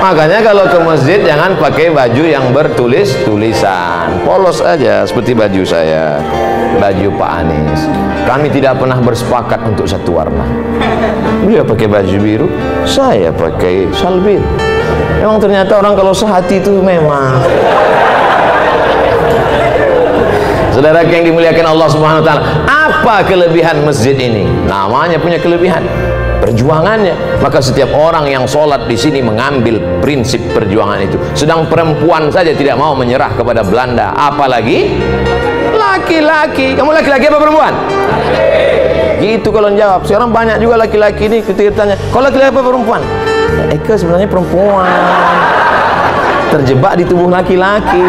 Makanya kalau ke masjid jangan pakai baju yang bertulis-tulisan, polos aja seperti baju saya, baju Pak Anies. Kami tidak pernah bersepakat untuk satu warna. Dia pakai baju biru, saya pakai sal biru. Memang ternyata orang kalau sehati itu memang. Saudara yang dimuliakan Allah Subhanahu wa taala, apa kelebihan masjid ini? Namanya punya kelebihan, perjuangannya. Maka setiap orang yang sholat di sini mengambil prinsip perjuangan itu. Sedang perempuan saja tidak mau menyerah kepada Belanda, apalagi laki-laki. Kamu laki-laki apa perempuan? Gitu kalau jawab. Sekarang banyak juga laki-laki ini ketika tanya, kalau laki-laki apa perempuan? Eka sebenarnya perempuan, terjebak di tubuh laki-laki.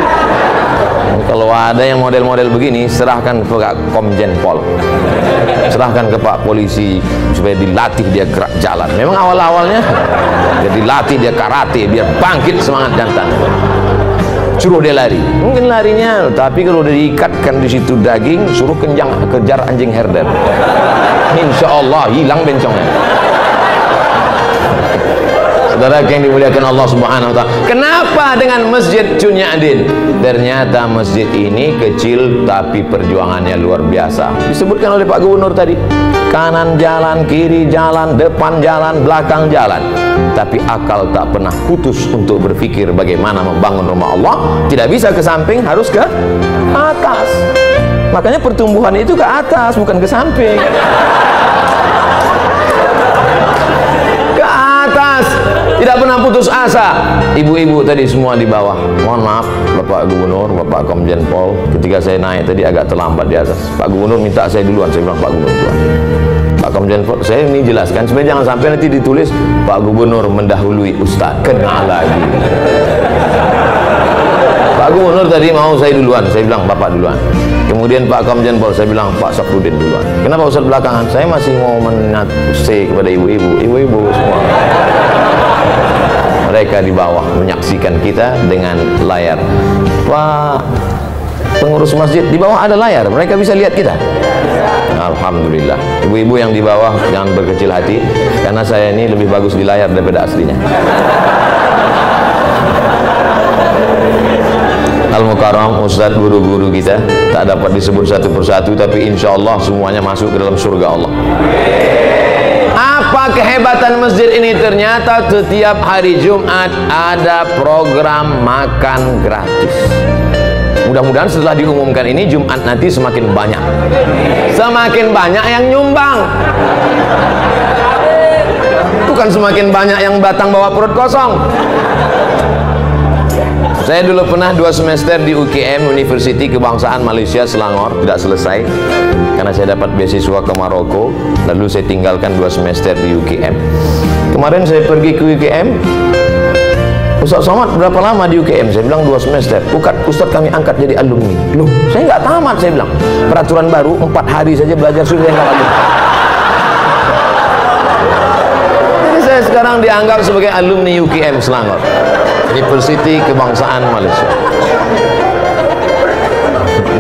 Kalau ada yang model-model begini, serahkan ke Pak Komjen Pol, serahkan ke Pak Polisi supaya dilatih dia gerak jalan. Memang awal-awalnya dia dilatih dia karate biar bangkit semangat jantan. Suruh dia lari, mungkin larinya, tapi kalau udah diikatkan di situ daging, suruh kejar anjing herder, insya Allah hilang bencongnya. Saudara yang dimuliakan Allah Subhanahu wa taala, kenapa dengan Masjid Cunyadin? Ternyata masjid ini kecil tapi perjuangannya luar biasa. Disebutkan oleh Pak Gubernur tadi, kanan jalan, kiri jalan, depan jalan, belakang jalan. Tapi akal tak pernah putus untuk berpikir bagaimana membangun rumah Allah. Tidak bisa ke samping, harus ke atas. Makanya pertumbuhan itu ke atas, bukan ke samping. Ke atas. Tidak pernah putus asa. Ibu-ibu tadi semua di bawah. Mohon maaf Bapak Gubernur, Bapak Komjen Pol, ketika saya naik tadi agak terlambat di atas. Pak Gubernur minta saya duluan. Saya bilang, Pak Gubernur duluan. Pak Komjen Pol, saya ini jelaskan supaya jangan sampai nanti ditulis Pak Gubernur mendahului Ustadz. Kena lagi. Pak Gubernur tadi mau saya duluan. Saya bilang Bapak duluan. Kemudian Pak Komjen Pol, saya bilang Pak Safrudin duluan. Kenapa Ustadz belakangan? Saya masih mau menasih kepada ibu-ibu. Ibu-ibu semua. Mereka di bawah menyaksikan kita dengan layar. Pak pengurus masjid, di bawah ada layar, mereka bisa lihat kita. Alhamdulillah. Ibu-ibu yang di bawah jangan berkecil hati, karena saya ini lebih bagus di layar daripada aslinya. Al-Mukarram, Ustadz, guru-guru kita tak dapat disebut satu persatu, tapi insya Allah semuanya masuk ke dalam surga Allah. Apa kehebatan masjid ini? Ternyata setiap hari Jumat ada program makan gratis. Mudah-mudahan setelah diumumkan ini Jumat nanti semakin banyak yang nyumbang, bukan semakin banyak yang datang bawa perut kosong. Saya dulu pernah 2 semester di UKM, University Kebangsaan Malaysia Selangor, tidak selesai karena saya dapat beasiswa ke Maroko, lalu saya tinggalkan 2 semester di UKM. Kemarin saya pergi ke UKM, Ustaz Somad berapa lama di UKM? Saya bilang 2 semester. Ustaz kami angkat jadi alumni. Loh, saya nggak tamat, saya bilang. Peraturan baru 4 hari saja belajar sudah nggak lagi. Jadi saya sekarang dianggap sebagai alumni UKM Selangor, University Kebangsaan Malaysia.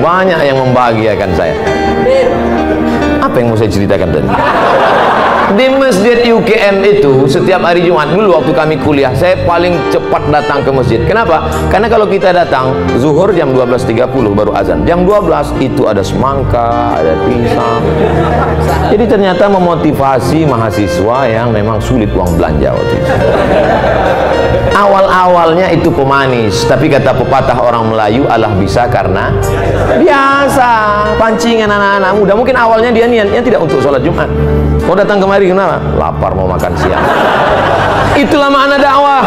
Banyak yang membahagiakan saya. Apa yang mau saya ceritakan tadi? Di masjid UKM itu setiap hari Jumat, dulu waktu kami kuliah, saya paling cepat datang ke masjid. Kenapa? Karena kalau kita datang zuhur jam 12.30 baru azan, jam 12 itu ada semangka, ada pisang. Jadi ternyata memotivasi mahasiswa yang memang sulit uang belanja waktu itu. Awal-awalnya itu pemanis, tapi kata pepatah orang Melayu, Allah bisa karena biasa. Pancingan anak-anak muda, mungkin awalnya dia niatnya tidak untuk sholat Jumat. Mau datang kemari kenapa? Lapar mau makan siang. Itulah makna dakwah.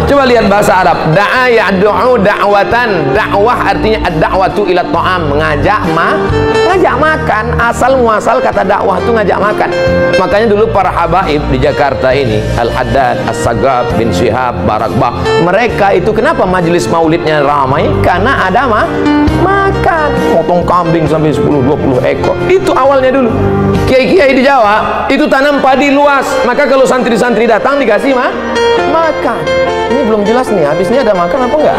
Coba lihat bahasa Arab. Da'a ya'du'u da'watan. Dakwah artinya ad-da'watu ila ta'am, mengajak makan. Asal muasal kata dakwah itu ngajak makan. Makanya dulu para habaib di Jakarta ini, Al-Haddad, As-Sagab, bin Syihab, Barakbah, mereka itu kenapa majelis maulidnya ramai? Karena ada makan. Potong kambing sampai 10-20 ekor. Itu awalnya dulu. Kiai-kiai di Jawa itu tanam padi luas, maka kalau santri-santri datang dikasih makan. Ini belum jelas nih, habisnya ada makan apa enggak?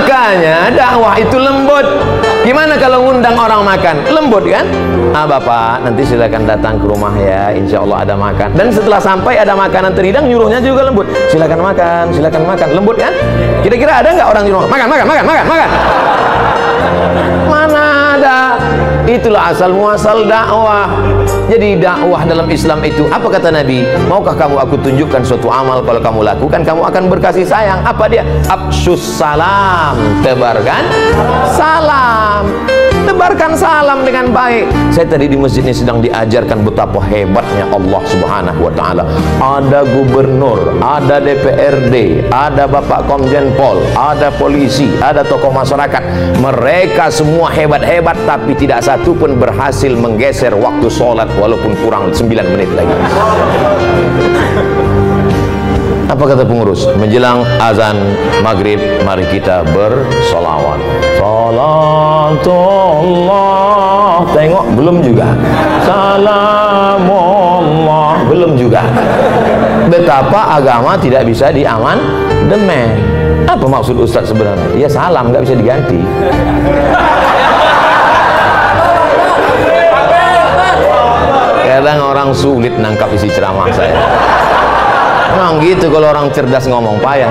Makanya dakwah itu lembut. Gimana kalau ngundang orang makan? Lembut kan? Ah Bapak, nanti silakan datang ke rumah ya, insya Allah ada makan. Dan setelah sampai ada makanan terhidang, nyuruhnya juga lembut. Silakan makan, lembut kan? Kira-kira ada nggak orang nyuruh makan? Mana ada? Itulah asal muasal dakwah. Jadi dakwah dalam Islam itu, apa kata Nabi? Maukah kamu aku tunjukkan suatu amal, kalau kamu lakukan kamu akan berkasih sayang. Apa dia? Afsyus salam, tebarkan salam, tebarkan salam dengan baik. Saya tadi di masjid ini sedang diajarkan betapa hebatnya Allah Subhanahu wa taala. Ada gubernur, ada DPRD, ada Bapak Komjen Pol, ada polisi, ada tokoh masyarakat. Mereka semua hebat-hebat, tapi tidak satu pun berhasil menggeser waktu sholat walaupun kurang 9 menit lagi. Apa kata pengurus? Menjelang azan maghrib, mari kita bersolawat. Salatullah. Tengok, belum juga. Salamullah, belum juga. Betapa agama tidak bisa diamandemen. Apa maksud Ustaz sebenarnya? Ya salam, nggak bisa diganti. Kadang orang sulit nangkap isi ceramah saya. Memang gitu kalau orang cerdas ngomong, payah.